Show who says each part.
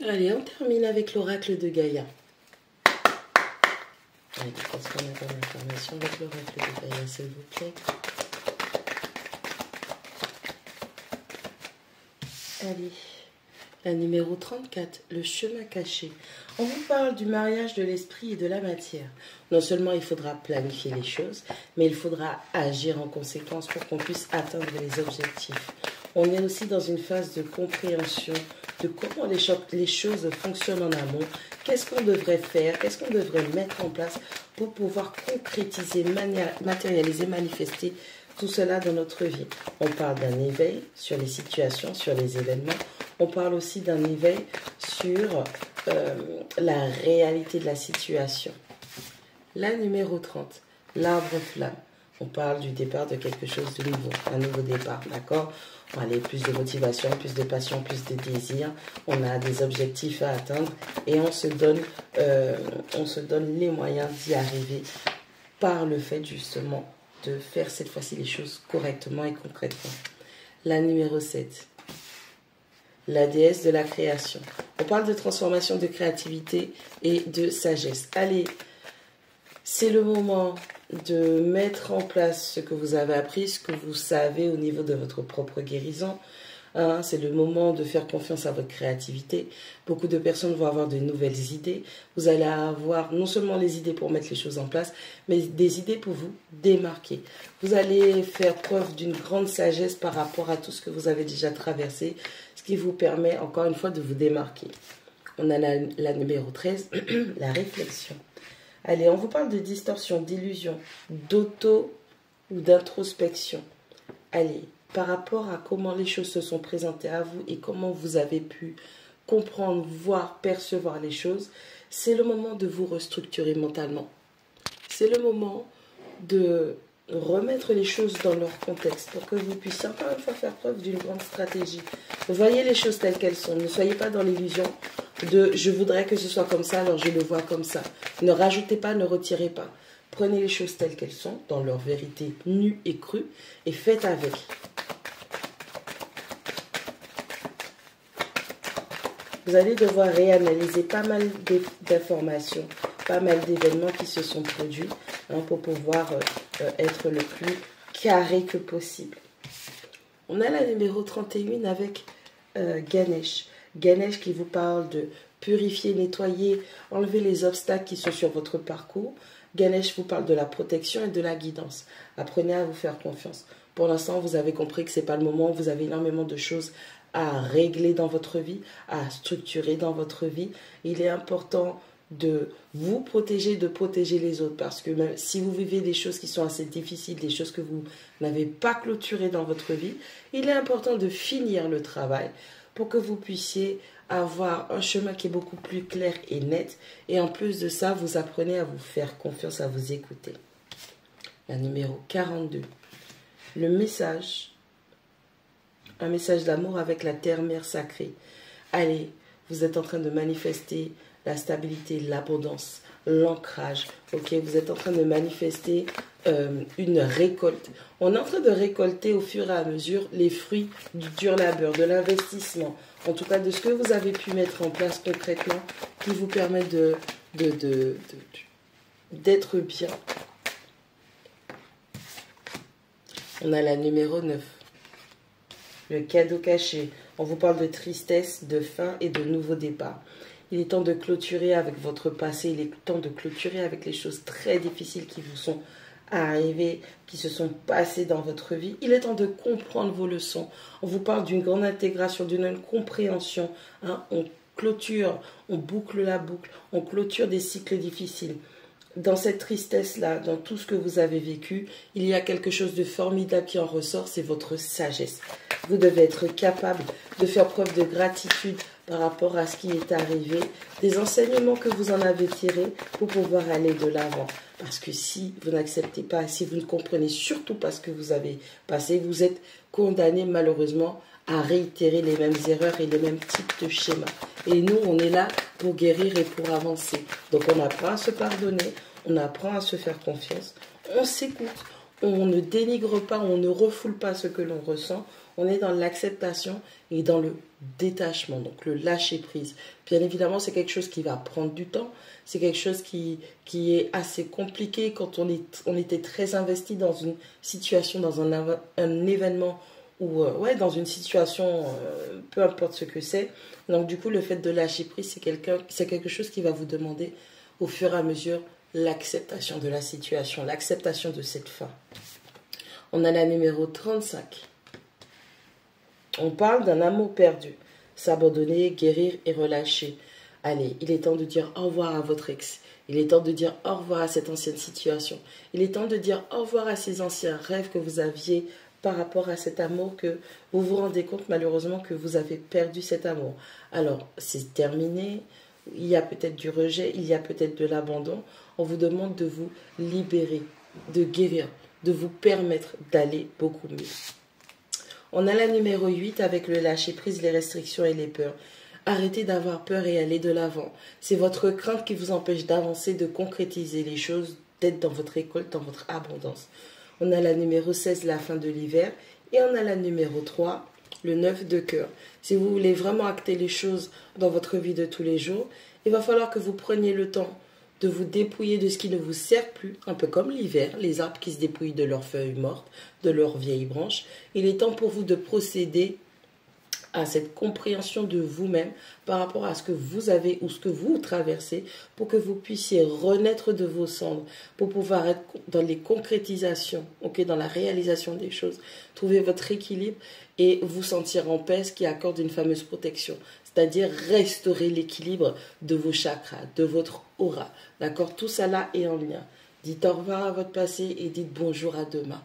Speaker 1: Allez, on termine avec l'oracle de Gaïa. Allez, qu'est-ce qu'on a comme information avec l'oracle de Gaïa, s'il vous plaît? Allez, la numéro 34, le chemin caché. On vous parle du mariage de l'esprit et de la matière. Non seulement il faudra planifier les choses, mais il faudra agir en conséquence pour qu'on puisse atteindre les objectifs. On est aussi dans une phase de compréhension de comment les choses fonctionnent en amont, qu'est-ce qu'on devrait faire, qu'est-ce qu'on devrait mettre en place pour pouvoir concrétiser, matérialiser, manifester tout cela dans notre vie. On parle d'un éveil sur les situations, sur les événements. On parle aussi d'un éveil sur la réalité de la situation. La numéro 30, l'arbre flamme. On parle du départ de quelque chose de nouveau, un nouveau départ, d'accord? Allez, plus de motivation, plus de passion, plus de désir. On a des objectifs à atteindre et on se donne les moyens d'y arriver par le fait justement de faire cette fois-ci les choses correctement et concrètement. La numéro 7, la déesse de la création. On parle de transformation, de créativité et de sagesse. Allez, c'est le moment de mettre en place ce que vous avez appris, ce que vous savez au niveau de votre propre guérison. Hein, c'est le moment de faire confiance à votre créativité. Beaucoup de personnes vont avoir de nouvelles idées. Vous allez avoir non seulement les idées pour mettre les choses en place, mais des idées pour vous démarquer. Vous allez faire preuve d'une grande sagesse par rapport à tout ce que vous avez déjà traversé, ce qui vous permet encore une fois de vous démarquer. On a la numéro 13, la réflexion. Allez, on vous parle de distorsion, d'illusion, d'auto ou d'introspection. Allez, par rapport à comment les choses se sont présentées à vous et comment vous avez pu comprendre, voir, percevoir les choses, c'est le moment de vous restructurer mentalement. C'est le moment de remettre les choses dans leur contexte pour que vous puissiez encore une fois faire preuve d'une grande stratégie. Voyez les choses telles qu'elles sont. Ne soyez pas dans l'illusion de « je voudrais que ce soit comme ça, alors je le vois comme ça ». Ne rajoutez pas, ne retirez pas. Prenez les choses telles qu'elles sont, dans leur vérité nue et crue, et faites avec. Vous allez devoir réanalyser pas mal d'informations, pas mal d'événements qui se sont produits hein, pour pouvoir être le plus carré que possible. On a la numéro 31 avec Ganesh. Ganesh qui vous parle de purifier, nettoyer, enlever les obstacles qui sont sur votre parcours. Ganesh vous parle de la protection et de la guidance. Apprenez à vous faire confiance. Pour l'instant, vous avez compris que ce n'est pas le moment. Vous avez énormément de choses à régler dans votre vie, à structurer dans votre vie. Il est important de vous protéger, de protéger les autres. Parce que même si vous vivez des choses qui sont assez difficiles, des choses que vous n'avez pas clôturées dans votre vie, il est important de finir le travail pour que vous puissiez avoir un chemin qui est beaucoup plus clair et net. Et en plus de ça, vous apprenez à vous faire confiance, à vous écouter. La numéro 42. Le message. Un message d'amour avec la terre-mère sacrée. Allez, vous êtes en train de manifester la stabilité, l'abondance, l'ancrage. Ok, vous êtes en train de manifester une récolte. On est en train de récolter au fur et à mesure les fruits du dur labeur, de l'investissement. En tout cas, de ce que vous avez pu mettre en place concrètement qui vous permet d'être bien. On a la numéro 9. Le cadeau caché. On vous parle de tristesse, de fin et de nouveau départ. Il est temps de clôturer avec votre passé. Il est temps de clôturer avec les choses très difficiles qui vous sont arrivées, qui se sont passées dans votre vie. Il est temps de comprendre vos leçons. On vous parle d'une grande intégration, d'une compréhension. Hein. On clôture, on boucle la boucle, on clôture des cycles difficiles. Dans cette tristesse-là, dans tout ce que vous avez vécu, il y a quelque chose de formidable qui en ressort, c'est votre sagesse. Vous devez être capable de faire preuve de gratitude par rapport à ce qui est arrivé, des enseignements que vous en avez tirés pour pouvoir aller de l'avant. Parce que si vous n'acceptez pas, si vous ne comprenez surtout pas ce que vous avez passé, vous êtes condamné malheureusement à réitérer les mêmes erreurs et les mêmes types de schémas. Et nous, on est là pour guérir et pour avancer. Donc on apprend à se pardonner, on apprend à se faire confiance, on s'écoute, on ne dénigre pas, on ne refoule pas ce que l'on ressent, on est dans l'acceptation et dans le détachement, donc le lâcher prise. Bien évidemment, c'est quelque chose qui va prendre du temps, c'est quelque chose qui est assez compliqué quand on était très investi dans une situation, dans un événement ou ouais, dans une situation, peu importe ce que c'est. Donc du coup, le fait de lâcher prise, c'est quelque chose qui va vous demander au fur et à mesure l'acceptation de la situation, l'acceptation de cette fin. On a la numéro 35. On parle d'un amour perdu. S'abandonner, guérir et relâcher. Allez, il est temps de dire au revoir à votre ex. Il est temps de dire au revoir à cette ancienne situation. Il est temps de dire au revoir à ces anciens rêves que vous aviez par rapport à cet amour, que vous vous rendez compte malheureusement que vous avez perdu cet amour. Alors, c'est terminé. Il y a peut-être du rejet, il y a peut-être de l'abandon. On vous demande de vous libérer, de guérir, de vous permettre d'aller beaucoup mieux. On a la numéro 8 avec le lâcher-prise, les restrictions et les peurs. Arrêtez d'avoir peur et allez de l'avant. C'est votre crainte qui vous empêche d'avancer, de concrétiser les choses, d'être dans votre récolte, dans votre abondance. On a la numéro 16, la fin de l'hiver. Et on a la numéro 3, le 9 de cœur. Si vous voulez vraiment acter les choses dans votre vie de tous les jours, il va falloir que vous preniez le temps de vous dépouiller de ce qui ne vous sert plus, un peu comme l'hiver, les arbres qui se dépouillent de leurs feuilles mortes, de leurs vieilles branches. Il est temps pour vous de procéder à cette compréhension de vous-même par rapport à ce que vous avez ou ce que vous traversez pour que vous puissiez renaître de vos cendres, pour pouvoir être dans les concrétisations, dans la réalisation des choses, trouver votre équilibre et vous sentir en paix, ce qui accorde une fameuse protection, c'est-à-dire restaurer l'équilibre de vos chakras, de votre aura. D'accord? Tout ça là est en lien. Dites au revoir à votre passé et dites bonjour à demain.